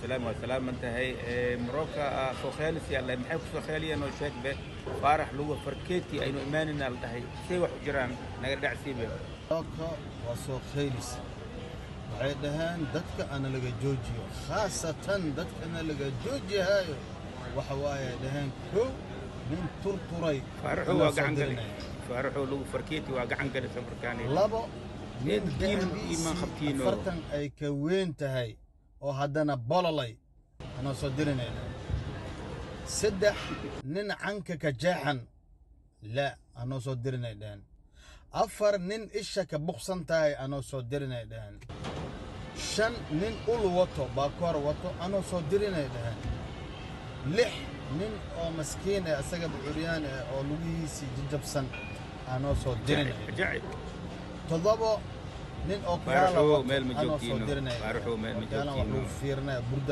والسلام والسلام انت هي مروكا سوخيلس يلا محيك سوخيليا نو شيك به فارح لو فركيتي اينو ايماننا لدهي سي wax jiraan naga dhacsiibe Marocco waa soo khaylis waxay dhahaan dadka ana laga joojiyo khaasatan dadka ana laga joojiyayo waxa waaye dhahaan kow nin turturay faaraxu waa gacan gali faaraxu lagu farkeeti waa gacan gali safarkaani labo nin iman qabtiino fartan ay ka weyn tahay oo haddana bololay ana soo dirinayna saddex nin canka ka jeexan la ana soo dirinay dhahaan afar nin isha ka buqsan tahay anoo soo dirinay dhahan shan nin ul wato baakoor wato anoo soo dirinay dhahan lix nin oo maskiin ah asaga buuryaan ah oo lugihiisii jajabsan anoo soo dirinay todobo nin oo kala wato anoo soo dirinay faaraxu meel ma joogtino